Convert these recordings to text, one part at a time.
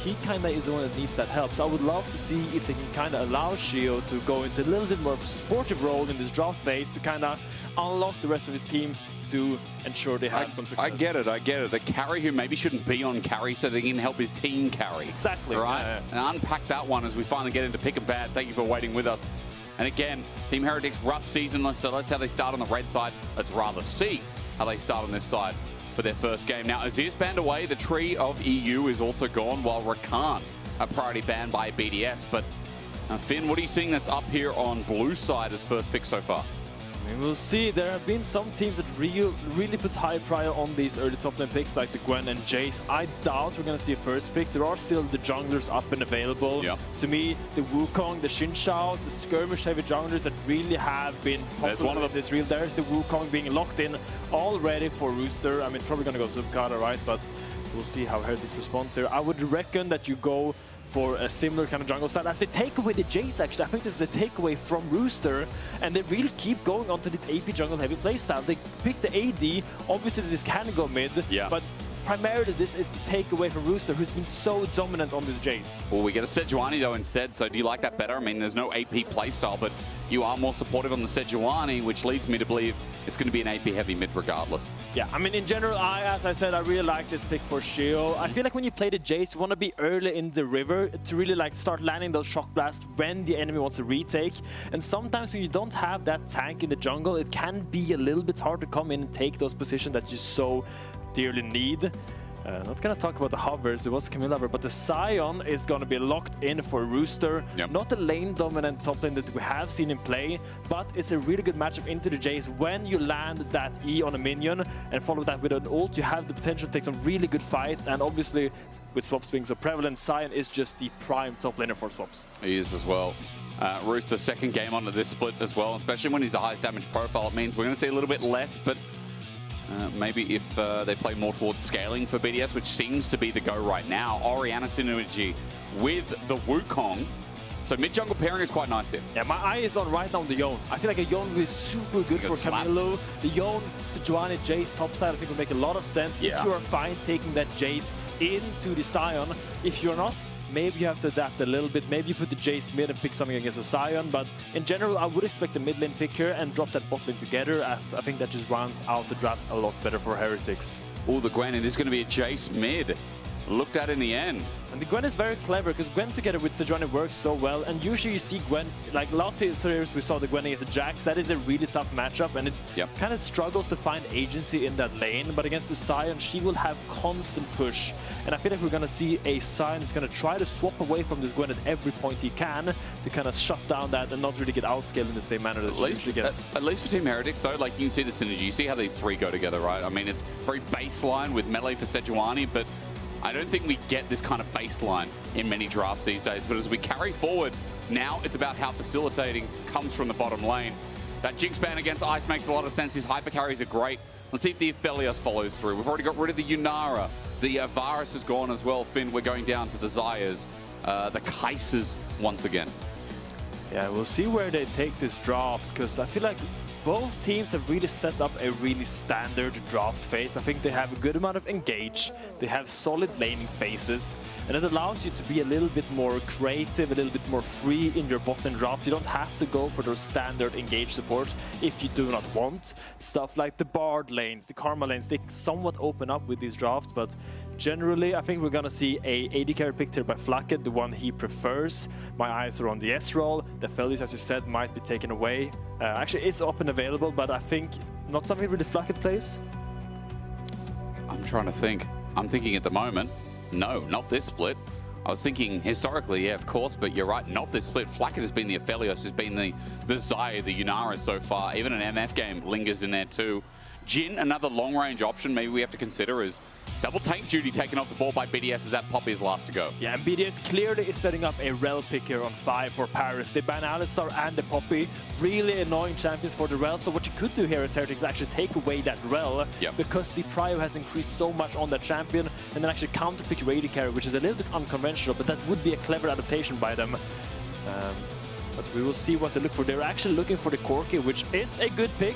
he kind of is the one that needs that help. So I would love to see if they can kind of allow Sheo to go into a little bit more of a sportive role in this draft phase to kind of unlock the rest of his team to ensure they have some success. I get it. The carry who maybe shouldn't be on carry so they can help his team carry. Exactly. Right? And unpack that one as we finally get into pick and ban. Thank you for waiting with us. And again, Team Heretics, rough season, so that's how they start on the red side. Let's rather see how they start on this side for their first game. Now, Azir's banned away. The Tree of EU is also gone, while Rakan, a priority ban by BDS. But Finn, what are you seeing that's up here on blue side as first pick so far? I mean, we'll see. There have been some teams that really put high prior on these early top lane picks, like the Gwen and Jayce. I doubt we're going to see a first pick. There are still the junglers up and available. Yep. To me, the Wukong, the Xin Shaos, the skirmish-heavy junglers that really have been popular in this reel. There's the Wukong being locked in already for Rooster. I mean, probably going to go to Boukada, right? But we'll see how Heretics responds here. I would reckon that you go for a similar kind of jungle style as they take away the Jayce. Actually, I think this is a takeaway from Rooster, and they really keep going onto this AP jungle heavy playstyle. They pick the AD. Obviously, this can go mid, but primarily this is to take away from Rooster, who's been so dominant on this Jayce. Well, we get a Sejuani though instead, so do you like that better? I mean, there's no AP playstyle, but you are more supportive on the Sejuani, which leads me to believe it's going to be an AP heavy mid regardless. Yeah, I mean, in general, as I said, I really like this pick for Sheo. I feel like when you play the Jayce, you want to be early in the river to really like start landing those shock blasts when the enemy wants to retake. And sometimes when you don't have that tank in the jungle, it can be a little bit hard to come in and take those positions that you so dearly need. Not gonna talk about the hovers, it was Kamiloo hover, but the Sion is gonna be locked in for Rooster. Not the lane dominant top lane that we have seen in play, but it's a really good matchup into the Jayce. When you land that E on a minion and follow that with an ult, you have the potential to take some really good fights, and obviously with swaps being so prevalent, Sion is just the prime top laner for swaps. He is as well. Rooster's second game onto this split as well, especially when he's the highest damage profile. It means we're gonna see a little bit less, but maybe if they play more towards scaling for BDS, which seems to be the go right now. Orianna synergy with the Wukong. So mid-jungle pairing is quite nice here. Yeah, my eye is on right now on the Sion. I feel like a Sion is super good for Kamiloo. The Sion, Sejuani, Jayce topside I think will make a lot of sense. If you are fine taking that Jayce into the Sion. If you're not, maybe you have to adapt a little bit. Maybe you put the Jayce mid and pick something against a Sion. But in general, I would expect a mid lane pick here and drop that bot lane together, as I think that just rounds out the draft a lot better for Heretics. Oh, the Gwen, it is going to be a Jayce mid. Looked at in the end. And the Gwen is very clever because Gwen together with Sejuani works so well. And usually you see Gwen, like last series we saw the Gwen against the Jax. That is a really tough matchup, and it kind of struggles to find agency in that lane. But against the Sion, she will have constant push. And I feel like we're going to see a Sion that's going to try to swap away from this Gwen at every point he can to kind of shut down that and not really get outscaled in the same manner that she usually gets. At least for Team Heretics, though, like you can see the synergy. You see how these three go together, right? I mean, it's very baseline with melee for Sejuani, but I don't think we get this kind of baseline in many drafts these days. But as we carry forward, now it's about how facilitating comes from the bottom lane. That Jinx ban against Ice makes a lot of sense. His hyper carries are great. Let's see if the Aphelios follows through. We've already got rid of the Yunara. The Varus is gone as well. Finn, we're going down to the Xayahs, the Kai'Sas once again. Yeah, we'll see where they take this draft, because I feel like both teams have really set up a really standard draft phase. I think they have a good amount of engage, they have solid laning phases, and it allows you to be a little bit more creative, a little bit more free in your bot lane draft. You don't have to go for those standard engage supports if you do not want. Stuff like the Bard lanes, the Karma lanes, they somewhat open up with these drafts, but generally I think we're gonna see a AD carry picked here by Flakked, the one he prefers. My eyes are on the S roll. The Aphelios, as you said, might be taken away. Actually, it's up and available, but I think not something really Flakked plays. I'm trying to think. I'm thinking at the moment, no, not this split. I was thinking historically, yeah, of course, but you're right, not this split. Flakked has been the Aphelios, has been the Xayah, the Yunara so far. Even an MF game lingers in there too. Jhin, another long-range option maybe we have to consider is double tank duty taken off the ball by BDS as that Poppy is last to go. Yeah, and BDS clearly is setting up a Rell pick here on 5 for Parus. They ban Alistar and the Poppy. Really annoying champions for the Rell. So what you could do here as Heretics is actually take away that Rell, because the prio has increased so much on that champion, and then actually counter pick your AD carry, which is a little bit unconventional, but that would be a clever adaptation by them. But we will see what they look for. They're actually looking for the Corki, which is a good pick.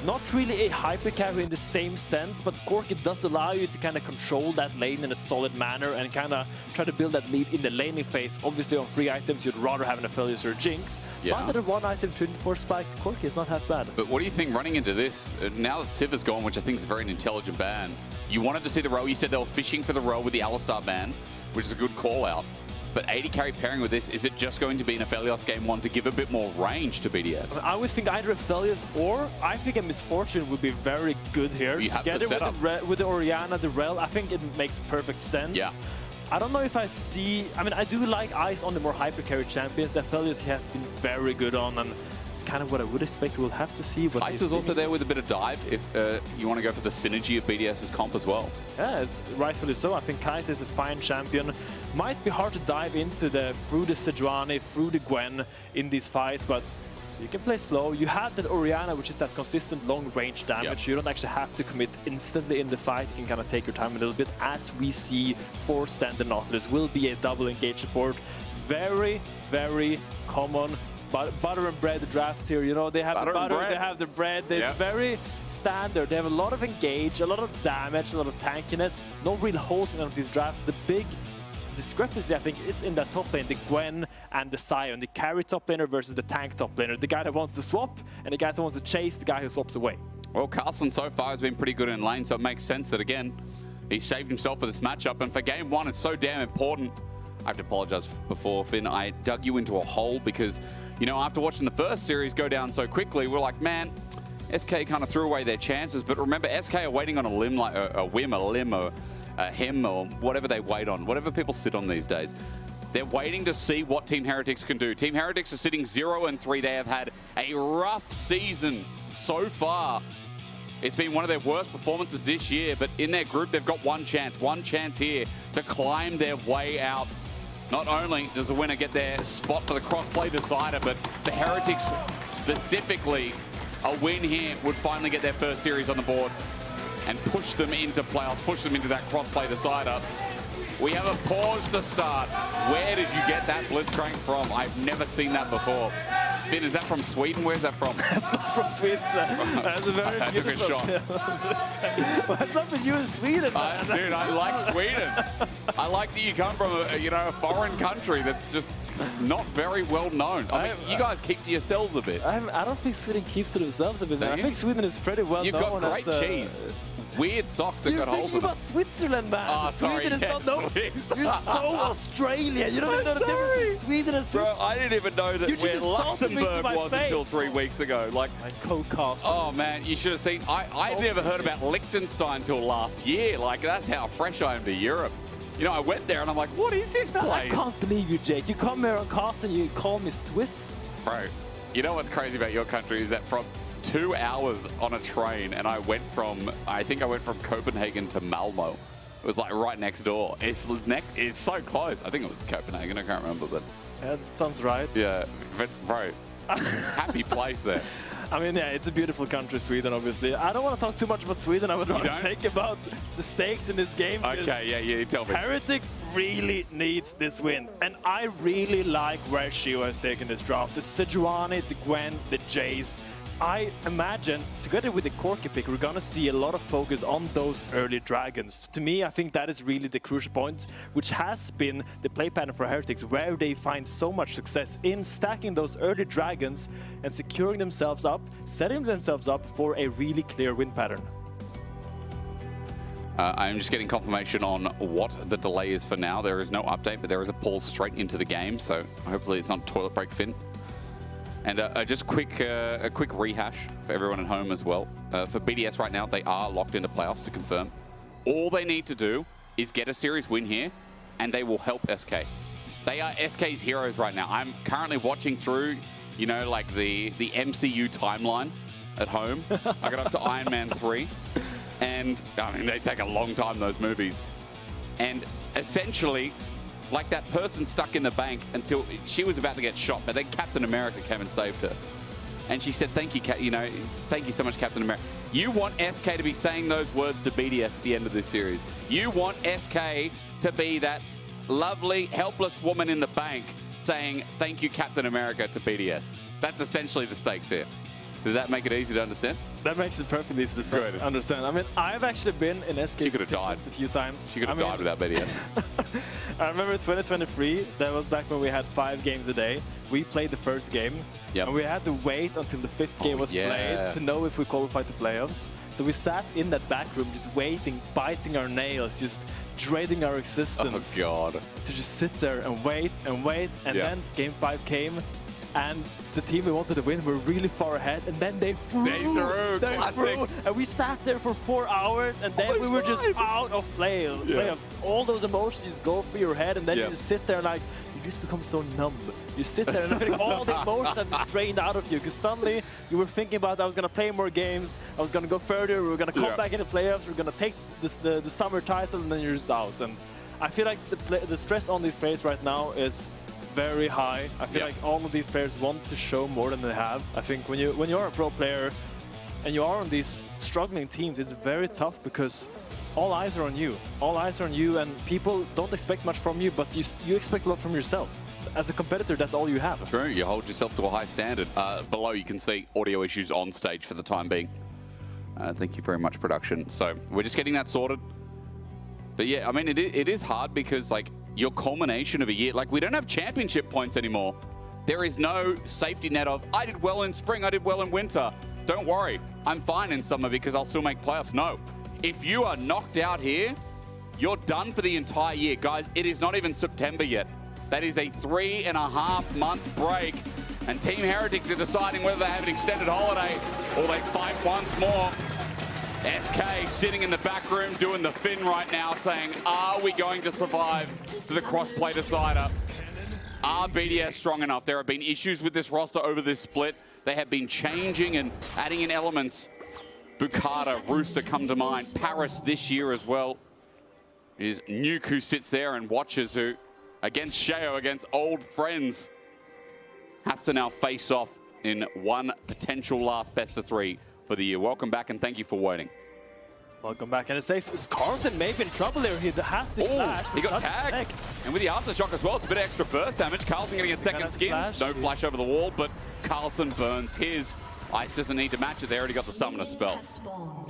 Not really a hyper carry in the same sense, but Corki does allow you to kind of control that lane in a solid manner and kind of try to build that lead in the laning phase. Obviously, on free items, you'd rather have an Aphelios or a Jinx. Yeah. But at a one-item 24 spike, Corki is not half bad. But what do you think running into this? Now that Civ has gone, which I think is a very intelligent ban, you wanted to see the Rell. You said they were fishing for the Rell with the Alistar ban, which is a good call-out. But AD carry pairing with this, is it just going to be an Aphelios game 1 to give a bit more range to BDS? I always think either Aphelios or I think a Misfortune would be very good here. You have Together the with the Orianna, the Rell, I think it makes perfect sense. Yeah. I don't know if I see... I mean, I do like Ice on the more hyper carry champions. The Aphelios he has been very good on, and it's kind of what I would expect. We'll have to see what Kai'Sa's also there with a bit of dive if you want to go for the synergy of BDS's comp as well. Yeah, it's rightfully so. I think Kai'Sa is a fine champion. Might be hard to dive into through the Sejuani, through the Gwen in these fights, but you can play slow. You have that Orianna, which is that consistent long-range damage. Yep. You don't actually have to commit instantly in the fight. You can kind of take your time a little bit, as we see for Stend and Nautilus. Will be a double engage support. Very, very common. Butter and bread drafts here. You know, they have the butter, they have the bread. It's very standard. They have a lot of engage, a lot of damage, a lot of tankiness. No real holes in any of these drafts. The big discrepancy, I think, is in that top lane, the Gwen and the Sion, the carry top laner versus the tank top laner, the guy that wants to swap and the guy that wants to chase the guy who swaps away. Well, Carlsen so far has been pretty good in lane, so it makes sense that, again, he saved himself for this matchup, and for game 1, it's so damn important. I have to apologize before, Finn. I dug you into a hole because, you know, after watching the first series go down so quickly, we're like, man, SK kind of threw away their chances, but remember, SK are waiting on a limb, like a whim, a limb, or him, or whatever they wait on, whatever people sit on these days. They're waiting to see what Team Heretics can do. Team Heretics are sitting 0-3. They have had a rough season so far. It's been one of their worst performances this year, but in their group, they've got one chance here to climb their way out. Not only does the winner get their spot for the crossplay decider, but the Heretics specifically, a win here would finally get their first series on the board and push them into playoffs, push them into that crossplay decider. We have a pause to start. Where did you get that Blitzcrank from? I've never seen that before. Finn, is that from Sweden? Where's that from? That's not from Sweden. That's a very beautiful shot. What's up with you in Sweden, man? Dude, I like Sweden. I like that you come from a foreign country that's just not very well known. I mean, you guys keep to yourselves a bit. I don't think Sweden keeps to themselves a bit. I think Sweden is pretty well known. You've got great cheese. Weird socks that got holes in them. You're thinking about Switzerland, man. Oh, Sweden is not known. You're so Australian. You don't even know the difference between Sweden and Switzerland. Bro, I didn't even know that where Luxembourg was until 3 weeks ago. Like, oh man, you should have seen. I'd never heard about Liechtenstein until last year. Like, that's how fresh I am to Europe. You know, I went there and I'm like, what is this place? I can't believe you, Jake. You come here on Carlsen, you call me Swiss? Bro, you know what's crazy about your country is that from 2 hours on a train, and I think I went from Copenhagen to Malmo. It was like right next door. It's so close. I think it was Copenhagen. I can't remember, but yeah, that sounds right. Yeah, but bro, happy place there. I mean, yeah, it's a beautiful country, Sweden, obviously. I don't want to talk too much about Sweden. I would rather think about the stakes in this game. Okay, yeah, you tell me. Heretics really needs this win. And I really like where Sheo has taken this draft. The Sejuani, the Gwen, the Jayce. I imagine, together with the Corki pick, we're going to see a lot of focus on those early dragons. To me, I think that is really the crucial point, which has been the play pattern for Heretics, where they find so much success in stacking those early dragons and securing themselves up, setting themselves up for a really clear win pattern. I'm just getting confirmation on what the delay is for now. There is no update, but there is a pull straight into the game, so hopefully it's not toilet break, Finn. And just a quick rehash for everyone at home as well. For BDS right now, they are locked into playoffs to confirm. All they need to do is get a series win here, and they will help SK. They are SK's heroes right now. I'm currently watching through, you know, like the MCU timeline at home. I got up to Iron Man 3, and I mean, they take a long time, those movies. And essentially, like that person stuck in the bank until she was about to get shot, but then Captain America came and saved her. And she said, thank you, thank you so much, Captain America. You want SK to be saying those words to BDS at the end of this series. You want SK to be that lovely, helpless woman in the bank saying, thank you, Captain America, to BDS. That's essentially the stakes here. Did that make it easy to understand? That makes it perfectly easy to understand. I mean, I've actually been in SK a few times. She could have died without BDS. I remember 2023, that was back when we had 5 games a day. We played the first game, and we had to wait until the 5th game was played to know if we qualified to playoffs. So we sat in that back room just waiting, biting our nails, just dreading our existence. Oh, God. To just sit there and wait, and then game 5 came, and the team we wanted to win were really far ahead, and then they threw, and we sat there for 4 hours, and then we were just out of playoffs. All those emotions just go through your head, and then you just sit there like, you just become so numb. You sit there and all the emotion that drained out of you, because suddenly you were thinking about, I was going to play more games, I was going to go further, we were going to come back in the playoffs, we are going to take the summer title, and then you're just out. And I feel like the stress on these players right now is very high. I feel like all of these players want to show more than they have. I think when you're a pro player and you are on these struggling teams, it's very tough because all eyes are on you. All eyes are on you, and people don't expect much from you, but you expect a lot from yourself. As a competitor, that's all you have. True, you hold yourself to a high standard. Below, you can see audio issues on stage for the time being. Thank you very much, production. So we're just getting that sorted. But yeah, I mean, it is hard because, like, your culmination of a year, like, we don't have championship points anymore. There is no safety net of, I did well in spring, I did well in winter. Don't worry, I'm fine in summer because I'll still make playoffs. No, if you are knocked out here, you're done for the entire year. Guys, it is not even September yet. That is a 3.5-month break. And Team Heretics are deciding whether they have an extended holiday or they fight once more. SK sitting in the back room doing the fin right now, saying, are we going to survive to the cross-play decider? Are BDS strong enough? There have been issues with this roster over this split. They have been changing and adding in elements. Boukada, Rooster come to mind. Parus this year as well. Is Nuke who sits there and watches, who, against Sheo, against old friends, has to now face off in one potential last best of 3 for the year. Welcome back and thank you for waiting. Welcome back, and it says Carlsen may be in trouble there. He has the flash. He got tagged. And with the aftershock as well, it's a bit of extra burst damage. Carlsen getting a second skin. No flash over the wall, but Carlsen burns his. Ice doesn't need to match it. They already got the summoner spell.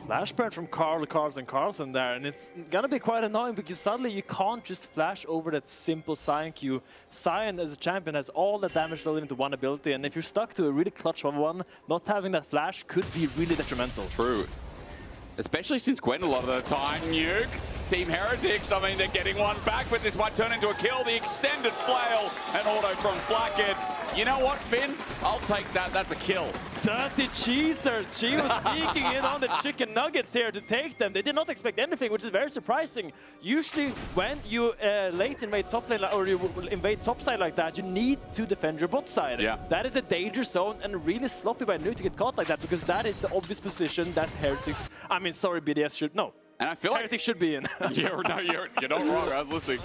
Flash burn from Carlsen there, and it's gonna be quite annoying because suddenly you can't just flash over that simple Sion Q. Sion as a champion has all the damage loaded into one ability, and if you're stuck to a really clutch 1-1, not having that flash could be really detrimental. True. Especially since Gwen a lot of the time. Nuke, Team Heretics, I mean, they're getting one back, but this might turn into a kill. The extended flail and auto from Flakked. You know what, Finn? I'll take that. That's a kill. Dirty cheesers. She was sneaking in on the chicken nuggets here to take them. They did not expect anything, which is very surprising. Usually, when you late invade top lane or you invade top side like that, you need to defend your bot side. Yeah. That is a danger zone and really sloppy by Nuke to get caught like that, because that is the obvious position that Heretics, I mean, sorry, BDS should, no. And I feel like Heretics should be in. you're not wrong. I was listening.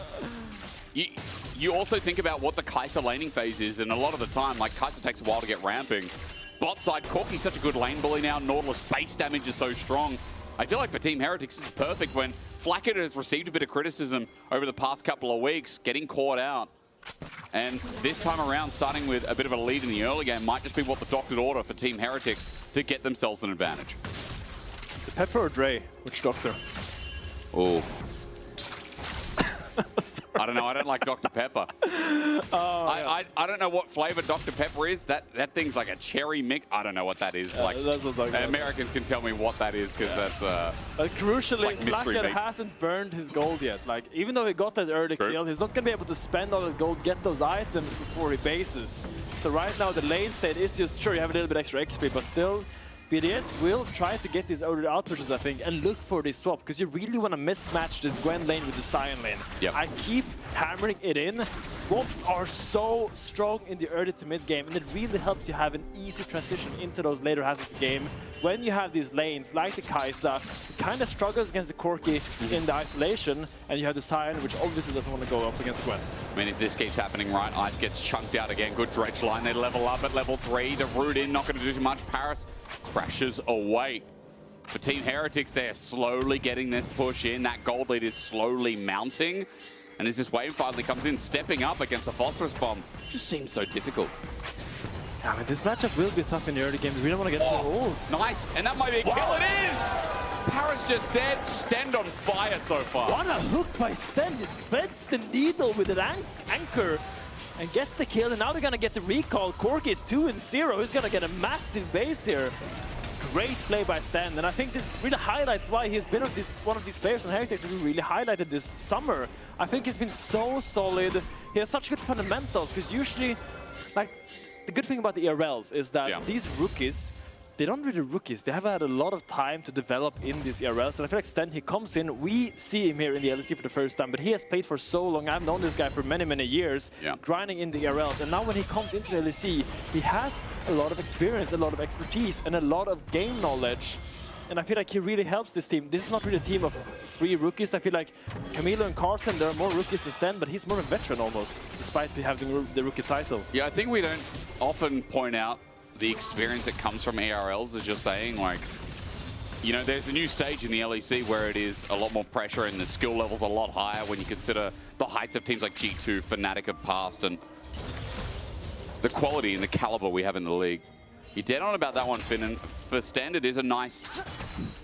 You also think about what the Kai'Sa laning phase is, and a lot of the time, like, Kai'Sa takes a while to get ramping. Bot side, Corki's such a good lane bully now. Nautilus base damage is so strong. I feel like for Team Heretics, this is perfect when Flakked has received a bit of criticism over the past couple of weeks, getting caught out. And this time around, starting with a bit of a lead in the early game might just be what the doctored order for Team Heretics to get themselves an advantage. Pepper or Dre? Which doctor? Oh. I don't know. I don't like Dr. Pepper. I don't know what flavor Dr. Pepper is. That thing's like a cherry mix. I don't know what that is. Like, Americans can tell me what that is, because that's crucially, like Flakked hasn't burned his gold yet. Like, even though he got that early kill, he's not going to be able to spend all that gold, get those items before he bases. So right now, the lane state is just, sure, you have a little bit extra XP, but still, BDS will try to get these early outpushes, I think, and look for this swap, because you really want to mismatch this Gwen lane with the Sion lane. Yep. I keep hammering it in. Swaps are so strong in the early to mid game, and it really helps you have an easy transition into those later halves of the game. When you have these lanes, like the Kai'Sa, who kind of struggles against the Corki in the isolation, and you have the Sion, which obviously doesn't want to go up against Gwen. I mean, if this keeps happening right, Ice gets chunked out again. Good dredge line. They level up at level 3. The root in, not going to do too much. Parus crashes away. For Team Heretics, they're slowly getting this push in. That gold lead is slowly mounting. And as this wave finally comes in, stepping up against the phosphorus bomb, just seems so difficult. I mean, this matchup will be tough in the early games. We don't want to get... Oh, nice. And that might be a kill. It is! Parus just dead. Stend on fire so far. What a hook by Stend. It threads the needle with an anchor and gets the kill. And now they're going to get the recall. Corki is 2-0. He's going to get a massive base here. Great play by Stend. And I think this really highlights why he's been one of these players in Heretics who really highlighted this summer. I think he's been so solid. He has such good fundamentals because usually, like, the good thing about the ERLs is that these rookies, they don't really rookies. They have had a lot of time to develop in these ERLs. And I feel like Stend, he comes in, we see him here in the LEC for the first time, but he has played for so long. I've known this guy for many, many years, grinding in the ERLs. And now when he comes into the LEC, he has a lot of experience, a lot of expertise, and a lot of game knowledge. And I feel like he really helps this team. This is not really a team of 3 rookies. I feel like Kamiloo and Carlsen, there are more rookies than Stend, but he's more a veteran almost, despite having the rookie title. Yeah, I think we don't often point out the experience that comes from ARLs, as you're saying. Like, you know, there's a new stage in the LEC where it is a lot more pressure and the skill level's a lot higher when you consider the heights of teams like G2, Fnatic have passed, and the quality and the caliber we have in the league. You're dead on about that one, Finn, and for Stend, it is a nice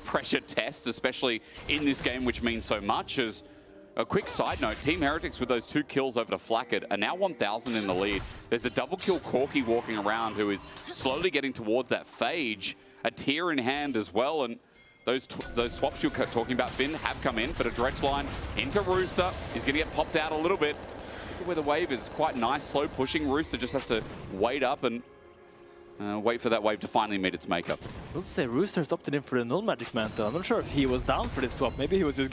pressure test, especially in this game, which means so much. As a quick side note, Team Heretics with those 2 kills over to Flakked are now 1,000 in the lead. There's a double kill Corki walking around who is slowly getting towards that Phage, a tier in hand as well, and those swaps you're talking about, Finn, have come in, but a dredge line into Rooster. He's going to get popped out a little bit. Where the wave is quite nice, slow pushing. Rooster just has to wait up and wait for that wave to finally meet its makeup. Let's say Rooster's opted in for the null magic mantle. I'm not sure if he was down for this swap. Maybe he was just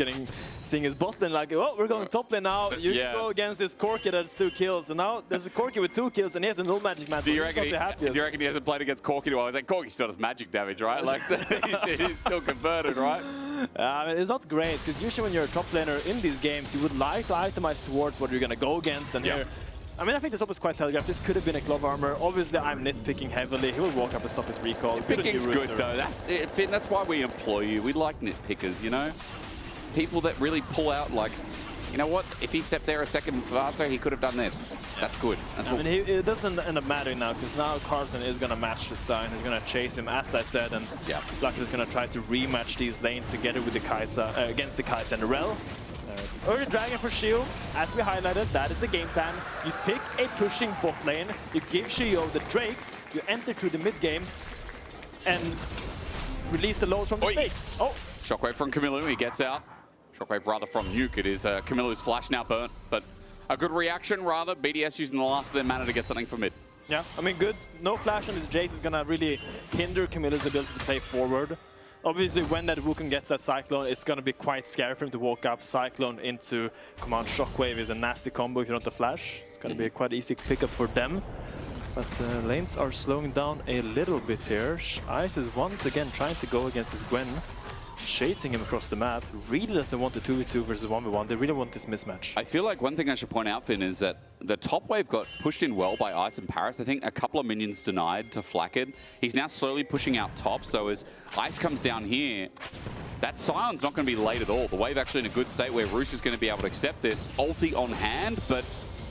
seeing his bot lane like, oh, we're going top lane now. You can go against this Corki that's 2 kills. And now there's a Corki with 2 kills and he has a null magic mantle. Do you reckon he hasn't played against Corki in a while? He's like, Corki still does magic damage, right? Like, he's still converted, right? It's not great, because usually when you're a top laner in these games, you would like to itemize towards what you're going to go against. And here, I mean, I think this swap is quite telegraphed. This could have been a glove armor. Obviously, I'm nitpicking heavily. He will walk up and stop his recall. Nitpicking's good, though. Finn, that's why we employ you. We like nitpickers, you know? People that really pull out, like, you know what? If he stepped there a second faster, he could have done this. That's good. That's I mean, it doesn't end up mattering now, because now Carlsen is going to match the Sion. He's going to chase him, as I said, and Flakked is going to try to rematch these lanes together with the Kai'Sa, against the Kai'Sa and the Rell. Early Dragon for Sheo, as we highlighted, that is the game plan. You pick a pushing bot lane, you give Sheo the Drakes, you enter through the mid game, and release the loads from the stakes. Oh! Shockwave from Kamiloo, he gets out. Shockwave rather from Nuke, it is Kamiloo's flash now burnt, but a good reaction rather. BDS using the last of their mana to get something from mid. Yeah, I mean, good. No flash on this Jayce is gonna really hinder Kamiloo's ability to play forward. Obviously, when that Wukong gets that Cyclone, it's going to be quite scary for him to walk up. Cyclone into Command Shockwave is a nasty combo if you don't have Flash. It's going to be a quite easy pickup for them. But lanes are slowing down a little bit here. Ice is once again trying to go against his Gwen, chasing him across the map. Really doesn't want the 2v2 versus 1v1. They really want this mismatch. I feel like one thing I should point out, Finn, is that the top wave got pushed in well by Ice and Parus. I think a couple of minions denied to Flakked. He's now slowly pushing out top, so as Ice comes down here, that Sion's not going to be late at all. The wave actually in a good state where Rooster's going to be able to accept this. Ulti on hand, but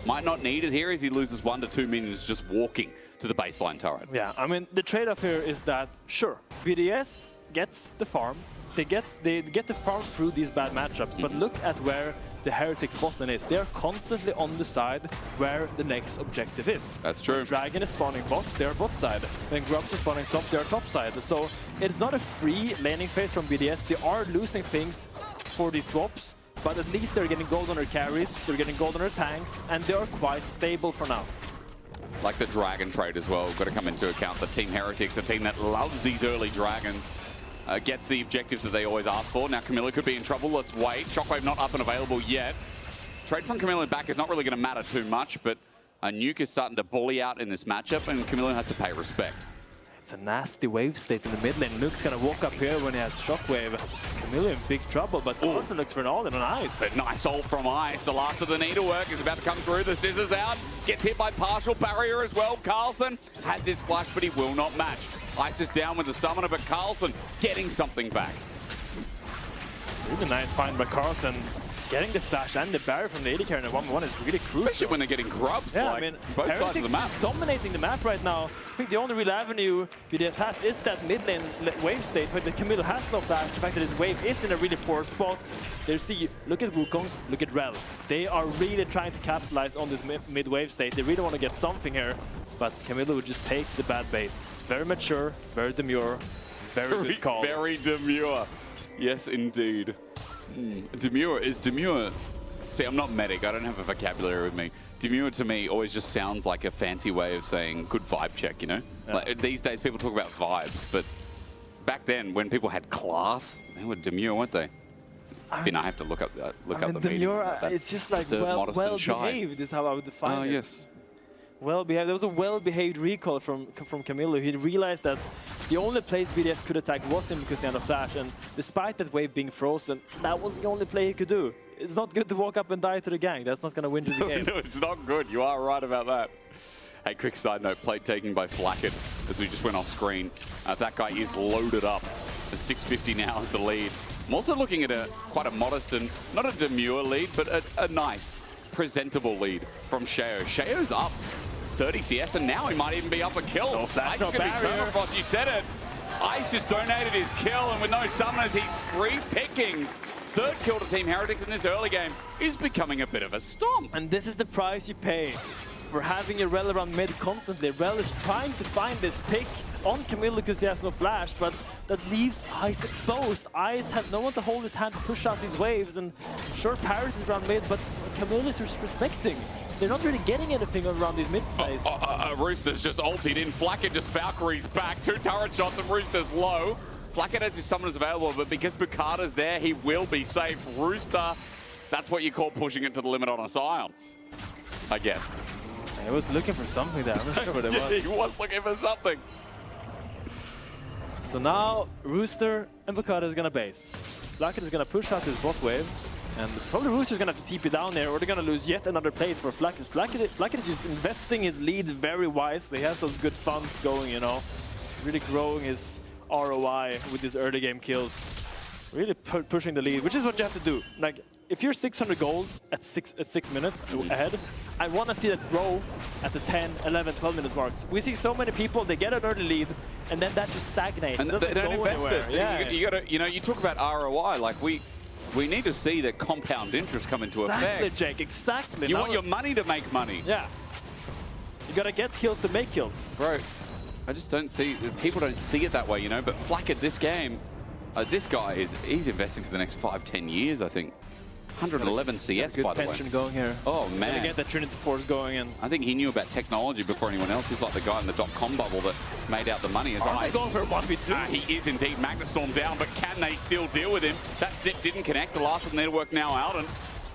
might not need it here as he loses 1 to 2 minions just walking to the baseline turret. Yeah, I mean, the trade-off here is that, sure, BDS gets the farm. They get the farm through these bad matchups, but look at where the Heretics bot lane is. They're constantly on the side where the next objective is. That's true. When Dragon is spawning bot, they're bot side. When Grubs is spawning top, they're top side. So it's not a free laning phase from BDS. They are losing things for these swaps, but at least they're getting gold on their carries, they're getting gold on their tanks, and they are quite stable for now. Like the Dragon trade as well, got to come into account that Team Heretics, a team that loves these early Dragons, gets the objectives that they always ask for. Now Kamiloo could be in trouble. Let's wait. Shockwave not up and available yet. Trade from Kamiloo back is not really going to matter too much, but Nuke is starting to bully out in this matchup, and Kamiloo has to pay respect. It's a nasty wave state in the mid lane. Nuke's going to walk up here when he has Shockwave. Kamiloo in big trouble, but Carlsen looks for an all in on Ice. But nice ult from Ice. The last of the needlework is about to come through. The scissors out. Gets hit by partial barrier as well. Carlsen has his flash, but he will not match. Ice is down with the summoner, but Carlsen getting something back. Really nice find by Carlsen. getting the flash and the barrier from the AD carry in a 1v1 is really crucial. Especially when they're getting grubs, yeah, like, I mean, both sides of Heretics the map. is dominating the map right now. I think the only real avenue BDS has is that mid lane wave state, where the Kamiloo has no flash. The fact that his wave is in a really poor spot. There, see, look at Wukong, look at Rell. They are really trying to capitalize on this mid wave state. They really want to get something here, but Kamiloo would just take the bad base. Very mature, very demure, very good call. Very demure. Yes, indeed. Demure is demure. See, I'm not medic. I don't have a vocabulary with me. Demure to me always just sounds like a fancy way of saying good vibe check, you know? Yeah. Like, these days people talk about vibes, but back then when people had class, they were demure, weren't they? I have to look up the demure, meaning. it's just like well behaved is how I would define it. Oh, yes. Well behaved. There was a well-behaved recall from Kamiloo. He realized that the only place BDS could attack was him because he had a flash, and despite that wave being frozen, that was the only play he could do. It's not good to walk up and die to the gang. That's not going to win you the game. No, it's not good. You are right about that. Hey, quick side note, plate taking by Flakked as we just went off screen. That guy is loaded up. The 650 now is the lead. I'm also looking at quite a modest and not a demure lead, but a nice, presentable lead from Sheo. Sheo's up 30 CS, and now he might even be up a kill. No flash, no barrier. You said it. Ice has donated his kill, and with no summoners, he's free-picking. Third kill to Team Heretics in this early game is becoming a bit of a stomp. And this is the price you pay for having a Rell around mid constantly. Rell is trying to find this pick on Kamiloo because he has no flash, but that leaves Ice exposed. Ice has no one to hold his hand to push out these waves, and sure, Parus is around mid, but Kamiloo is respecting. They're not really getting anything around these mid plays. Rooster's just ultied in. Flakked just Valkyrie's back. 2 turret shots and Rooster's low. Flakked has his summoners available, but because Boukada's there, he will be safe. Rooster, that's what you call pushing it to the limit on a Sion, I guess. He was looking for something there. I'm not sure what it was. He was looking for something. So now Rooster and Boukada is going to base. Flakked is going to push out this bot wave. And probably Rooster's going to have to TP down there, or they're going to lose yet another plate for Flakked. Flakked is just investing his lead very wisely. He has those good funds going, you know. Really growing his ROI with his early game kills. Really pushing the lead, which is what you have to do. Like, if you're 600 gold at 6 minutes ahead, I want to see that grow at the 10, 11, 12 minutes marks. We see so many people, they get an early lead, and then that just stagnates. And they don't invest it. Yeah. You gotta, you know, you talk about ROI, like we need to see that compound interest come into effect. Exactly, Jake, exactly. You want your money to make money. Yeah. You gotta get kills to make kills. Bro, I just don't see, people don't see it that way, you know, but Flakked this game, this guy he's investing for the next 5-10 years, I think. 111 CS, by the way. Good pension going here. Oh, man. Gotta get the Trinity Force going. And I think he knew about technology before anyone else. He's like the guy in the .com bubble that made out the money. Are going for a 1v2? He is indeed. Magnet Storm down, but can they still deal with him? That snip didn't connect. The last one there to work now out, and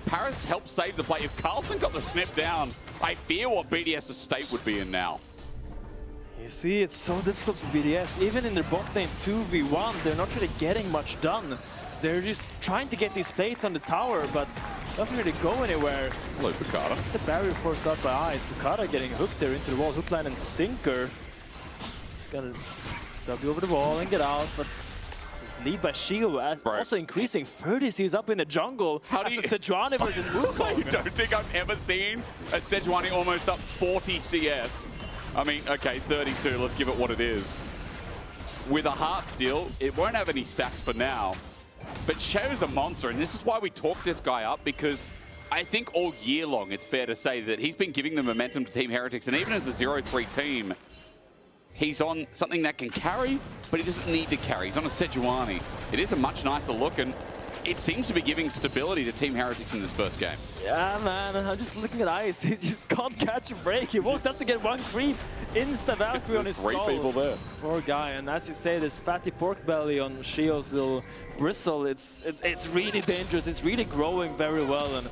Parus helped save the play. If Carlsen got the snip down, I fear what BDS's state would be in now. You see, it's so difficult for BDS. Even in their bot lane 2v1, they're not really getting much done. They're just trying to get these plates on the tower, but doesn't really go anywhere. Hello, Boukada. It's the barrier forced out by Ice. Boukada getting hooked there into the wall. Hook line and sinker. He's gonna W over the wall and get out, but his lead by Sheo also increasing. 30 C's up in the jungle. How do you... Sejuani versus Wukong. I don't think I've ever seen a Sejuani almost up 40 CS. I mean, okay, 32. Let's give it what it is. With a heart steal, it won't have any stacks for now. But Sheo's a monster, and this is why we talk this guy up, because I think all year long it's fair to say that he's been giving the momentum to Team Heretics, and even as a 0-3 team, he's on something that can carry, but he doesn't need to carry. He's on a Sejuani. It is a much nicer look, and it seems to be giving stability to Team Heretics in this first game. Yeah, man, I'm just looking at Ice. He just can't catch a break. He walks up to get one creep. Insta-Valkyrie on his skull. 3 people there. Poor guy, and as you say, this fatty pork belly on Sheo's little bristle, it's really dangerous. It's really growing very well, and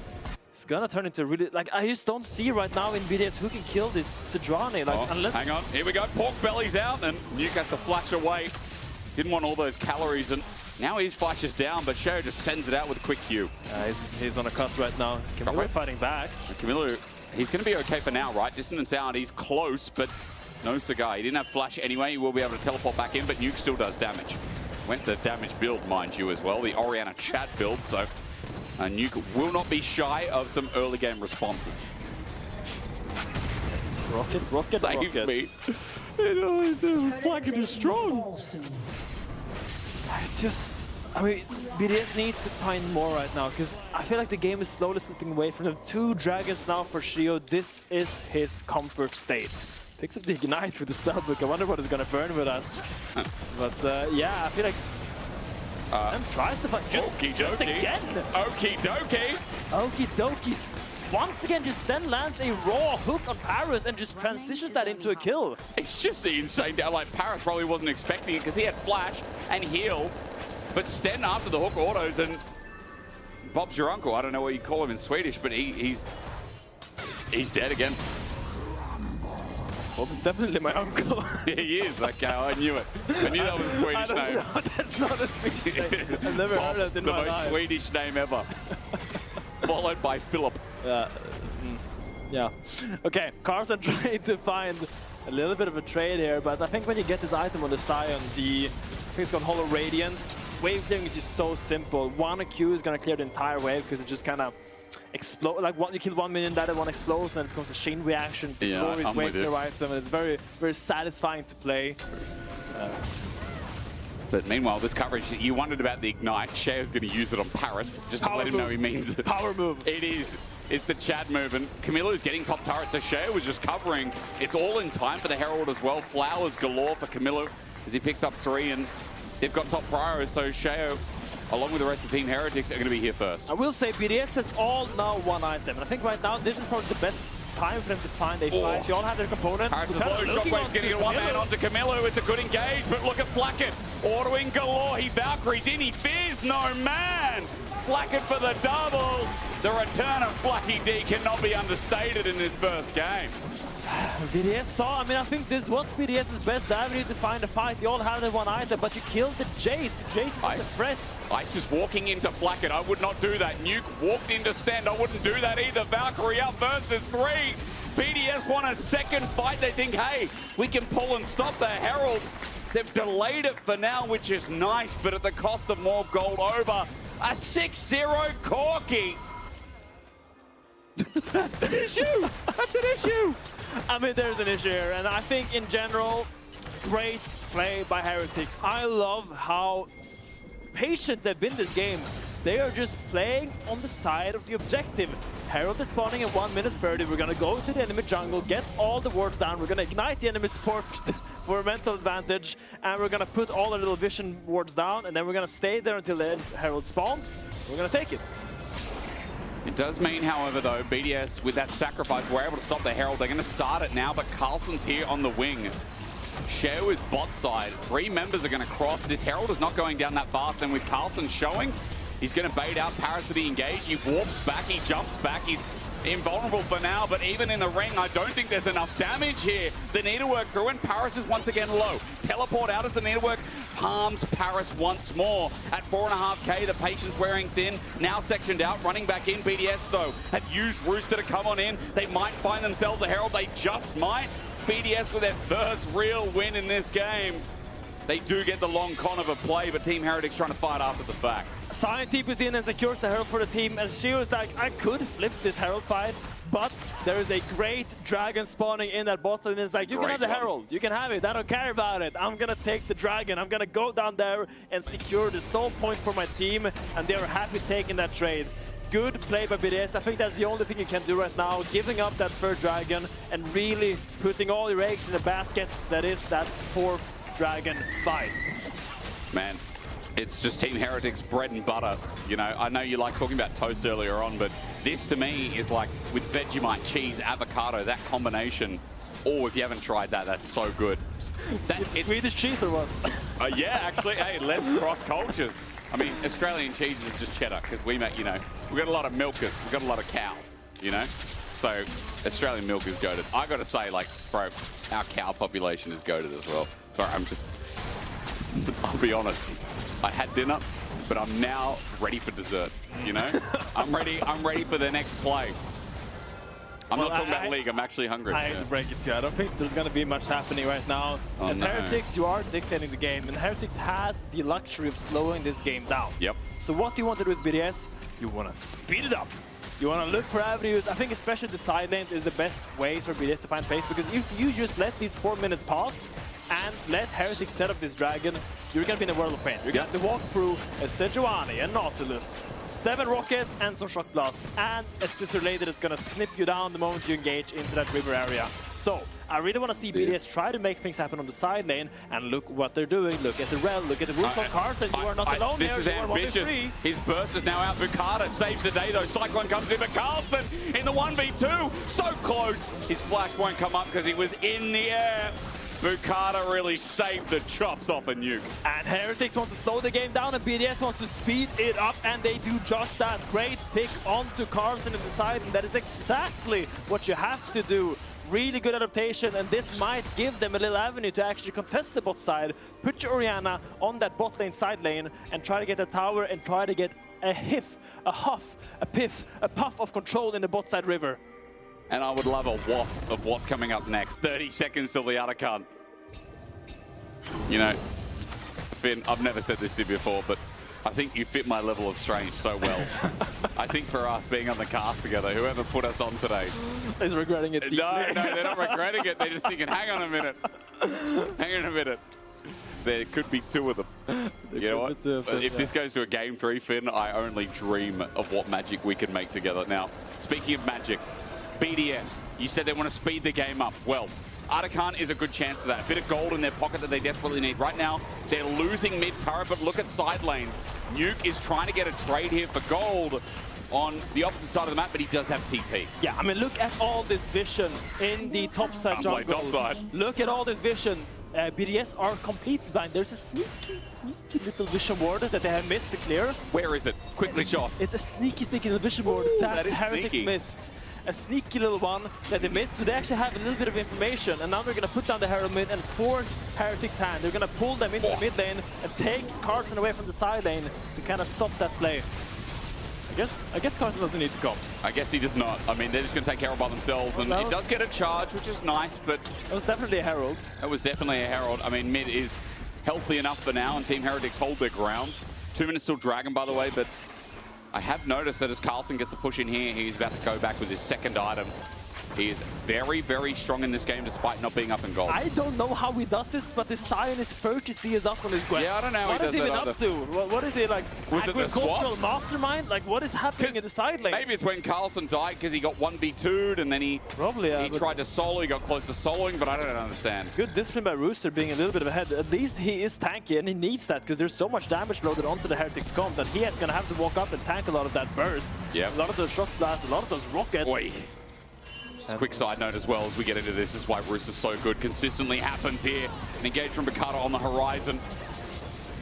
it's gonna turn into really, like, I just don't see right now in BDS who can kill this Sejuani. Like, unless... Hang on, here we go. Pork belly's out, and Nuke has to flash away. Didn't want all those calories, and now his flashes down, but Sheo just sends it out with a quick Q. He's on a cut right now. Kamiloo fighting back. Kamiloo, he's going to be okay for now, right? Distance out, he's close, but no cigar. He didn't have flash anyway. He will be able to teleport back in, but Nuke still does damage. Went the damage build, mind you, as well. The Orianna chat build, so Nuke will not be shy of some early game responses. Rocket. Save me. Flakked is strong. It's just, I mean, BDS needs to find more right now because I feel like the game is slowly slipping away from them. 2 dragons now for Sheo. This is his comfort state. Picks up the Ignite with the spellbook. I wonder what he's gonna burn with that. But yeah, I feel like Stend tries to find just again. Okie dokie. Okie dokie. Once again, just Stend lands a raw hook on Parus and just transitions that into a kill. It's just insane. Like, Parus probably wasn't expecting it because he had flash and heal. But Stend after the hook autos, and Bob's your uncle. I don't know what you call him in Swedish, but he's dead again. Bob is definitely my uncle. Yeah, he is. Okay, I knew it. I knew that was a Swedish name. No, that's not a Swedish name. I've never heard of it in my life. The most Swedish name ever. Followed by Philip. Yeah. Okay, Carlsen trying to find a little bit of a trade here, but I think when you get this item on the Sion, I think it's got Hollow Radiance. Wave clearing is just so simple. 1 Q is gonna clear the entire wave because it just kind of explode. Like you kill 1 minion, that one explodes, and it becomes a chain reaction to Glory's wave clear item, and it's very, very satisfying to play. But meanwhile, this coverage, you wondered about the Ignite. Sheo's going to use it on Parus, just to let him know he means it. Power move. It is. It's the Chad move, and Kamiloo's getting top turret, so Sheo was just covering. It's all in time for the Herald as well. Flowers galore for Kamiloo as he picks up 3, and they've got top prior, so Sheo, along with the rest of Team Heretics, are going to be here first. I will say BDS has all now 1 item, and I think right now this is probably the best time for them to find a fight. They all have their component. Parus is low, Shockwave's getting it 1 man onto Kamiloo. It's a good engage, but look at Flakked. Autoing galore, he Valkyries in, he fears no man. Flakked for the double. The return of Flakked D cannot be understated in this first game. BDS saw, I mean, I think this was BDS's best avenue to find a fight. They all have the 1 item, but you killed the Jayce. The Jayce is the threat. Ice is walking into Flakked. I would not do that. Nuke walked into Stend. I wouldn't do that either. Valkyrie up versus 3. BDS want a second fight. They think, hey, we can pull and stop the Herald. They've delayed it for now, which is nice, but at the cost of more gold over. A 6-0 Corki. That's an issue. That's an issue. I mean, there's an issue here, and I think in general, great play by Heretics. I love how patient they've been this game. They are just playing on the side of the objective. Herald is spawning in 1 minute 30. We're gonna go to the enemy jungle, get all the wards down. We're gonna ignite the enemy support for a mental advantage, and we're gonna put all the little vision wards down, and then we're gonna stay there until the Herald spawns. We're gonna take it. It does mean, however, though, BDS, with that sacrifice, we're able to stop the Herald. They're going to start it now, but Carlsen's here on the wing. Sheo is bot side. 3 members are going to cross. This Herald is not going down that fast, and with Carlsen showing, he's going to bait out Parus with the engage. He warps back, he jumps back, he's invulnerable for now, but even in the ring, I don't think there's enough damage here. The needlework through, and Parus is once again low. Teleport out as the needlework palms Parus once more. At 4.5k, the patience wearing thin, now sectioned out, running back in. BDS, though, have used Rooster to come on in. They might find themselves a Herald, they just might. BDS with their first real win in this game. They do get the long con of a play, but Team Heretics trying to fight after the fact. Sion TPs in and secures the Herald for the team, and Sheo is like, I could flip this Herald fight, but there is a great dragon spawning in that bot, and it's like, you can have the Herald, you can have it, I don't care about it. I'm gonna take the dragon, I'm gonna go down there and secure the soul point for my team, and they're happy taking that trade. Good play by BDS. I think that's the only thing you can do right now, giving up that 3rd dragon and really putting all your eggs in the basket that is that 4th dragon fight. Man, it's just Team Heretics bread and butter. You know, I know you like talking about toast earlier on, but this to me is like with Vegemite, cheese, avocado, that combination. Oh, if you haven't tried that, that's so good. Swedish cheese or what? Yeah, actually, hey, let's cross cultures. I mean, Australian cheese is just cheddar because we make, you know, we've got a lot of milkers, we've got a lot of cows, you know? So Australian milk is goated. I gotta say, like, bro, our cow population is goated as well. Sorry, I'll be honest. I had dinner, but I'm now ready for dessert, you know? I'm ready for the next play. I'm not talking about League, I'm actually hungry. I hate to break it to you, I don't think there's going to be much happening right now. As Heretics, you are dictating the game, and Heretics has the luxury of slowing this game down. Yep. So what do you want to do with BDS? You want to speed it up. You want to look for avenues. I think especially the side lanes is the best ways for BDS to find pace, because if you just let these 4 minutes pass and let Heretics set up this dragon, you're going to be in a world of pain. You're going to have to walk through a Sejuani, a Nautilus, 7 rockets and some shock blasts, and a scissor lady that's going to snip you down the moment you engage into that river area. So I really want to see BDS try to make things happen on the side lane, and look what they're doing. Look at the Rell, look at the Wukong Carlsen. You are not alone this here. This is ambitious. His burst is now out. Boukada saves the day though. Cyclone comes in, but Carlsen in the 1v2. So close. His flash won't come up because he was in the air. Boukada really saved the chops off a nuke. And Heretics wants to slow the game down, and BDS wants to speed it up, and they do just that. Great pick onto Carlsen in the side, and that is exactly what you have to do. Really good adaptation, and this might give them a little avenue to actually contest the bot side. Put your Orianna on that bot lane side lane and try to get the tower and try to get a hiff, a huff, a piff, a puff of control in the bot side river. And I would love a waft of what's coming up next. 30 seconds till the Atacant. You know, Finn, I've never said this to you before, but I think you fit my level of strange so well. I think for us being on the cast together, whoever put us on today is regretting it deeply. No, they're not regretting it. They're just thinking, hang on a minute. Hang on a minute. There could be 2 of them. You know what? If this goes to a game 3, Finn, I only dream of what magic we can make together. Now, speaking of magic, BDS, you said they want to speed the game up. Well, Atacant is a good chance of that. A bit of gold in their pocket that they desperately need. Right now, they're losing mid-turret, but look at side lanes. Nuke is trying to get a trade here for gold on the opposite side of the map, but he does have TP. Yeah, I mean, look at all this vision in the top side jungle. Top side. Look at all this vision. BDS are completely blind. There's a sneaky little vision ward that they have missed to clear. Where is it? Quickly shot. It's a sneaky little vision ward that Heretics missed. A sneaky little one that they missed, so they actually have a little bit of information, and now they're going to put down the Herald mid and force Heretics' hand. They're going to pull them into the mid lane and take Carlsen away from the side lane to kind of stop that play. I guess Carlsen doesn't need to come. I guess he does not. I mean, they're just going to take care of it by themselves, and it does get a charge, which is nice, but... It was definitely a Herald. It was definitely a Herald. I mean, mid is healthy enough for now, and Team Heretics hold their ground. 2 minutes till Dragon, by the way, but I have noticed that as Carlsen gets the push in here, he's about to go back with his second item. He is very, very strong in this game despite not being up in gold. I don't know how he does this, but the Sion is 30 CS up on his Gwen. Yeah, I don't know how what he does that. What has he been up to? What is he, like, agricultural mastermind? Like, what is happening in the side lanes? Maybe it's when Carlsen died because he got 1v2'd and then he tried to solo, he got close to soloing, but I don't understand. Good discipline by Rooster being a little bit of ahead. At least he is tanky, and he needs that because there's so much damage loaded onto the Heretics comp that he is going to have to walk up and tank a lot of that burst. Yep. A lot of those shock blasts, a lot of those rockets. Oi. Just a quick side note as well as we get into this is why Rooster's so good. Consistently happens here. An engage from Boukada on the horizon.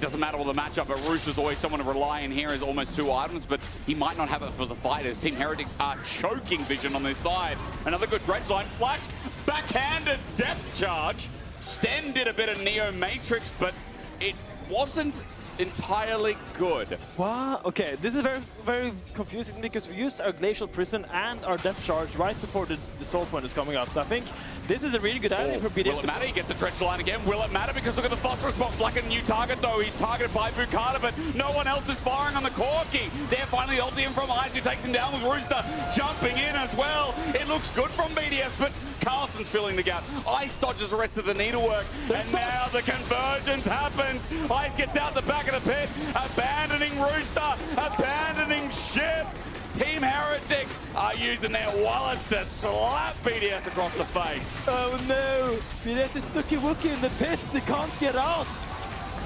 Doesn't matter what the matchup, but Rooster's always someone to rely in here as almost 2 items, but he might not have it for the fighters. Team Heretics are choking vision on this side. Another good dredge line. Flash, backhanded depth charge. Stend did a bit of Neo Matrix, but it wasn't entirely good. Wow, okay, this is very confusing because we used our Glacial Prison and our Depth Charge right before the Soul Point is coming up, so I think this is a really good idea for BDS. Will it matter? He gets the Dredge Line again. Will it matter? Because look at the Phosphorus Box, like a new target though. He's targeted by Boukada, but no one else is firing on the Corki. There finally ulti him from Ice, who takes him down with Rooster jumping in as well. It looks good from BDS, but Carlsen's filling the gap. Ice dodges the rest of the needlework, and now the convergence happens. Ice gets out the back of the pit, abandoning Rooster, abandoning ship. Team Heretics are using their wallets to slap BDS across the face. Oh no! BDS is stuck in the pit, they can't get out!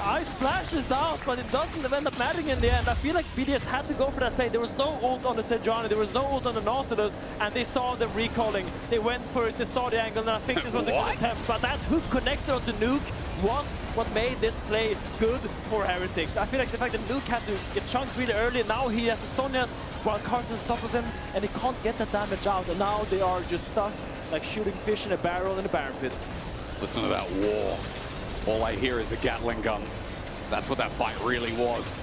Ice flashes out, but it doesn't end up mattering in the end. I feel like BDS had to go for that play. There was no ult on the Sejuani, there was no ult on the Nautilus, and they saw them recalling. They went for it, they saw the angle, and I think this was a good attempt. But that hook connector onto Nuke was what made this play good for Heretics. I feel like the fact that Nuke had to get chunked really early, now he has the Sonya's while Carlsen's top of him, and he can't get that damage out, and now they are just stuck like shooting fish in a barrel in a Baron pit. Listen to that war. All I hear is a Gatling gun. That's what that fight really was.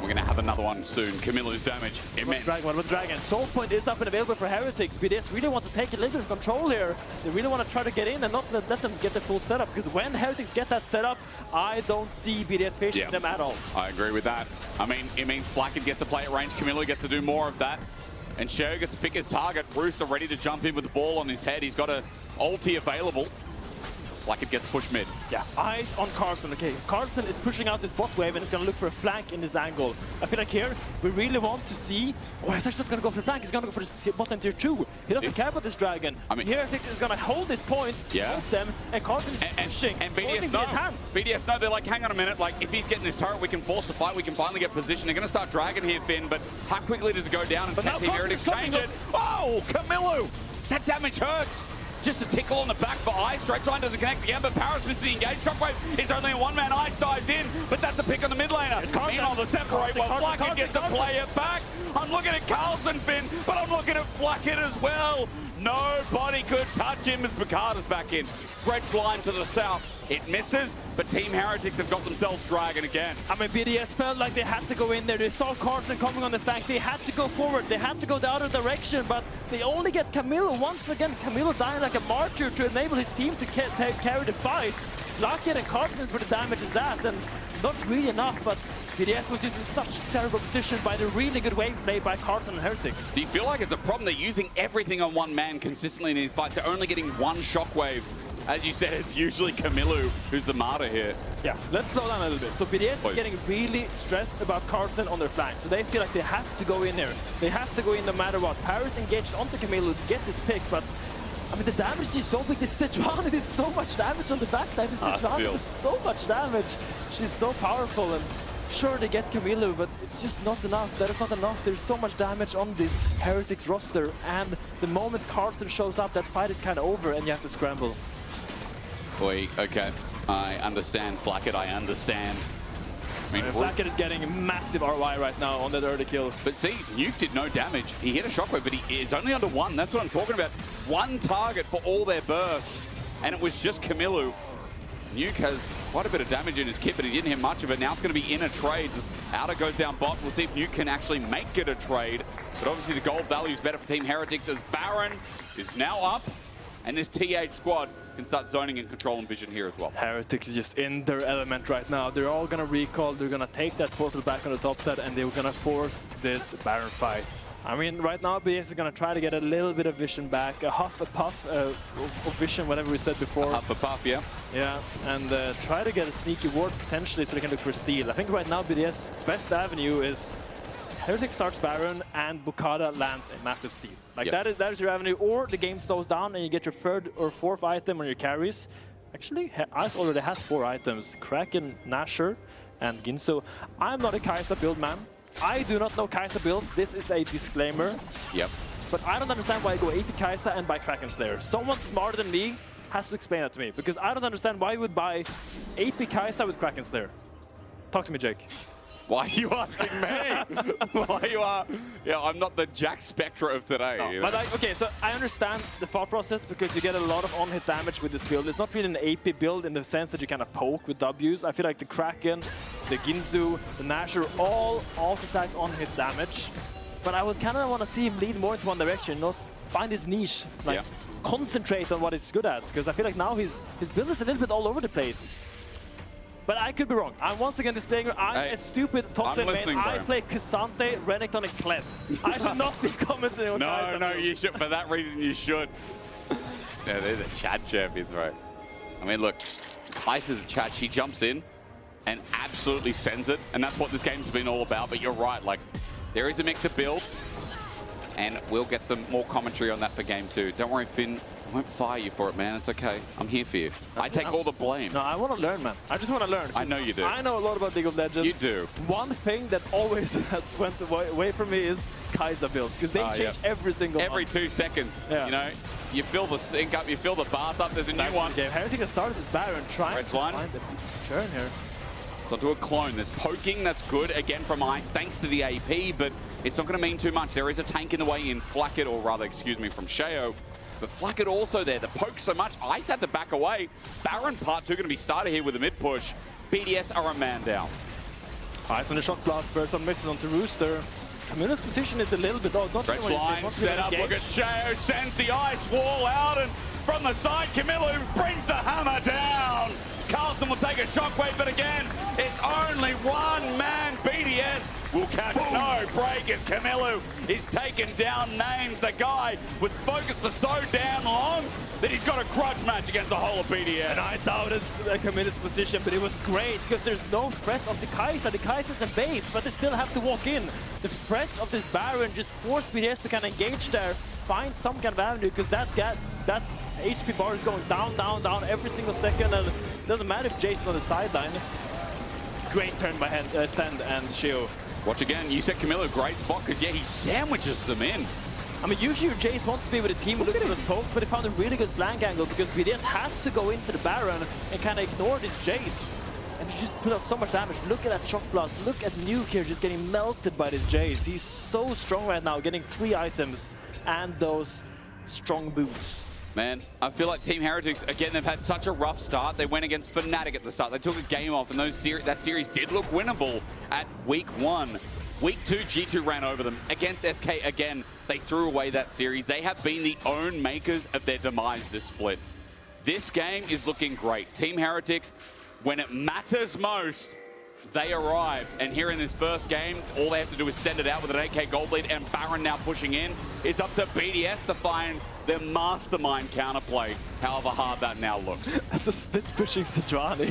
We're going to have another one soon. Kamiloo's damage, immense. One with Dragon. Soul Point is up and available for Heretics. BDS really wants to take a little bit of control here. They really want to try to get in and not let them get the full setup, because when Heretics get that setup, I don't see BDS facing them at all. I agree with that. I mean, it means Flakked gets to play at range. Kamiloo gets to do more of that. And Sheo gets to pick his target. Rooster ready to jump in with the ball on his head. He's got a ulti available. Flakked gets pushed mid. Yeah, eyes on Carlsen. Okay, Carlsen is pushing out this bot wave and is going to look for a flank in this angle. I feel like here, we really want to see... Oh, he's actually not going to go for the flank. He's going to go for the bot lane tier 2. He doesn't care about this dragon. I mean, Heretics is going to hold this point, hold them, and Carlsen is pushing. And BDS know. BDS know. They're like, hang on a minute. Like, if he's getting this turret, we can force the fight. We can finally get position. They're going to start dragging here, Finn. But how quickly does it go down? And but now Team Heretics change it. Oh, Kamiloo! That damage hurts. Just a tickle on the back for Ice. Straight line doesn't connect again, but Parus misses the engage. Shockwave is only a one-man. Ice dives in, but that's the pick on the mid laner. Meanwhile, the separate while Flakked gets to play it back. I'm looking at Carlsen, Finn, but I'm looking at Flakked as well. Nobody could touch him as Boukada's back in. Stretch line to the south. It misses, but Team Heretics have got themselves dragging again. I mean, BDS felt like they had to go in there. They saw Carlsen coming on the flank. They had to go forward. They had to go the other direction, but they only get Kamiloo. Once again, Kamiloo dying like a martyr to enable his team to carry the fight. Flakked and Carlsen's where the damage is at, and not really enough, but BDS was just in such a terrible position by the really good wave play by Carlsen and Heretics. Do you feel like it's a problem? They're using everything on one man consistently in these fights. They're only getting one shockwave. As you said, it's usually Kamiloo who's the martyr here. Yeah, let's slow down a little bit. So BDS is getting really stressed about Carlsen on their flank. So they feel like they have to go in there. They have to go in no matter what. Parus engaged onto Kamiloo to get this pick, but I mean, the damage is so big. This Sejuani did so much damage on the backside. This Sejuani did so much damage. She's so powerful, and sure, they get Kamiloo, but it's just not enough. That is not enough. There's so much damage on this Heretics roster, and the moment Carlsen shows up, that fight is kind of over, and you have to scramble. Boy, okay. I understand, Flakked, I understand. I mean, Flakked is getting a massive ROI right now on that early kill. But see, Nuke did no damage. He hit a shockwave, but it's only under one. That's what I'm talking about. One target for all their bursts, and it was just Kamiloo. Nuke has quite a bit of damage in his kit, but he didn't hit much of it. Now it's going to be in a trade. Outer goes down bot. We'll see if Nuke can actually make it a trade. But obviously the gold value is better for Team Heretics as Baron is now up. And this TH squad can start zoning and control and vision here as well. Heretics is just in their element right now. They're all going to recall, they're going to take that portal back on the top side, and they're going to force this Baron fight. I mean, right now BDS is going to try to get a little bit of vision back, a huff, a puff of vision, whatever we said before. A huff, a puff, yeah. Yeah, and try to get a sneaky ward potentially so they can look for steal. I think right now BDS' best avenue is Heretics starts Baron and Boukada lands a massive steal. Like that is your avenue, or the game slows down and you get your third or fourth item on your carries. Actually, Ice already has 4 items, Kraken, Nashor, and Ginsu. I'm not a Kai'Sa build man. I do not know Kai'Sa builds. This is a disclaimer. Yep. But I don't understand why you go AP Kai'Sa and buy Kraken Slayer. Someone smarter than me has to explain that to me, because I don't understand why you would buy AP Kai'Sa with Kraken Slayer. Talk to me, Jake. Why are you asking me? Why you are? Yeah, I'm not the Jack Spectra of today. No, you know? but like, okay, so I understand the thought process because you get a lot of on-hit damage with this build. It's not really an AP build in the sense that you kind of poke with Ws. I feel like the Kraken, the Ginsu, the Nashor, all alt-attack on-hit damage. But I would kind of want to see him lead more into one direction, you know, find his niche, like concentrate on what he's good at. Because I feel like now his build is a little bit all over the place. But I could be wrong. I'm once again displaying I'm a stupid top lane main. I play K'Sante, Renekton, and Kled. I should not be commenting on Kai'Sa. No, you should. For that reason, you should. Yeah, they're the Chad champions, right? I mean, look, Kai'Sa's a Chad. She jumps in and absolutely sends it. And that's what this game's been all about. But you're right. Like, there is a mix-up build. And we'll get some more commentary on that for game 2. Don't worry, Finn. I won't fire you for it, man. It's okay. I'm here for you. I take all the blame. No, I want to learn, man. I just want to learn. I know you do. I know a lot about League of Legends. You do. One thing that always has went away from me is Kai'Sa builds, because they change every single Every month. 2 seconds. Yeah. You know, you fill the sink up, you fill the bath up. There's a new one. Game. Heretics has started this Baron trying to find the turn here. So to a clone. There's poking. That's good. Again from Ice, thanks to the AP, but it's not going to mean too much. There is a tank in the way in Flakked, or rather, excuse me, from Sheo. But Flakked also there. The poke so much. Ice had to back away. Baron part 2 going to be started here with a mid push. BDS are a man down. Eyes on the shot blast, first one misses onto Rooster. Kamiloo's position is a little bit odd. Stretch line set up, look at Sheo, sends the ice wall out, and from the side, Kamiloo brings the hammer down. Carlsen will take a shockwave, but again, it's only one man. BDS will catch no break as Kamiloo is taking down names. The guy was focused for so damn long that he's got a grudge match against the whole of BDS. And I doubted Kamiloo's position, but it was great because there's no threat of the Kai'Sa. The Kai'Sa's a base, but they still have to walk in. The threat of this Baron just forced BDS to kind of engage there, find some kind of avenue, because that HP bar is going down, down, down every single second, and it doesn't matter if Jayce is on the sideline. Great turn by Stend and Sheo. Watch again, you said Kamiloo, great spot, because yeah, he sandwiches them in. I mean, usually Jayce wants to be with a team looking for the poke, but he found a really good flank angle because BDS has to go into the Baron and kind of ignore this Jayce. And he just put out so much damage. Look at that shock blast. Look at Nuke here just getting melted by this Jayce. He's so strong right now, getting 3 items and those strong boots. Man, I feel like Team Heretics, again, they've had such a rough start. They went against Fnatic at the start. They took a game off, and that series did look winnable at week 1. Week 2, G2 ran over them. Against SK, again, they threw away that series. They have been the own makers of their demise this split. This game is looking great. Team Heretics, when it matters most, they arrive. And here in this first game, all they have to do is send it out with an 8k gold lead, and Baron now pushing in. It's up to BDS to find their mastermind counterplay, however hard that now looks. That's a split pushing Sejuani.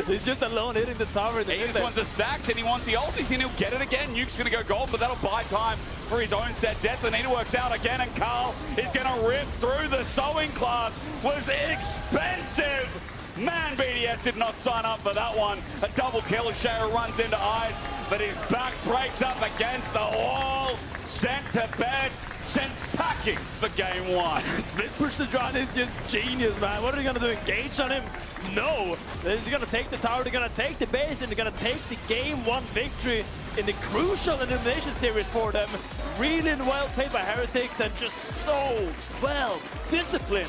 He's just alone hitting the tower. He just wants the stacks and he wants the ulti, and he'll get it again. Nuke's going to go gold, but that'll buy time for his own set death. The needle works out again, and Carl is going to rip through. The sewing class was expensive. Man, BDS did not sign up for that one. A double kill as Sheo runs into Eyes, but his back breaks up against the wall. Sent to bed, sent packing for game 1. Split push Sejuani is just genius, man. What are they going to do? Engage on him? No. They're going to take the tower, they're going to take the base, and they're going to take the game 1 victory in the crucial elimination series for them. Really well played by Heretics and just so well disciplined.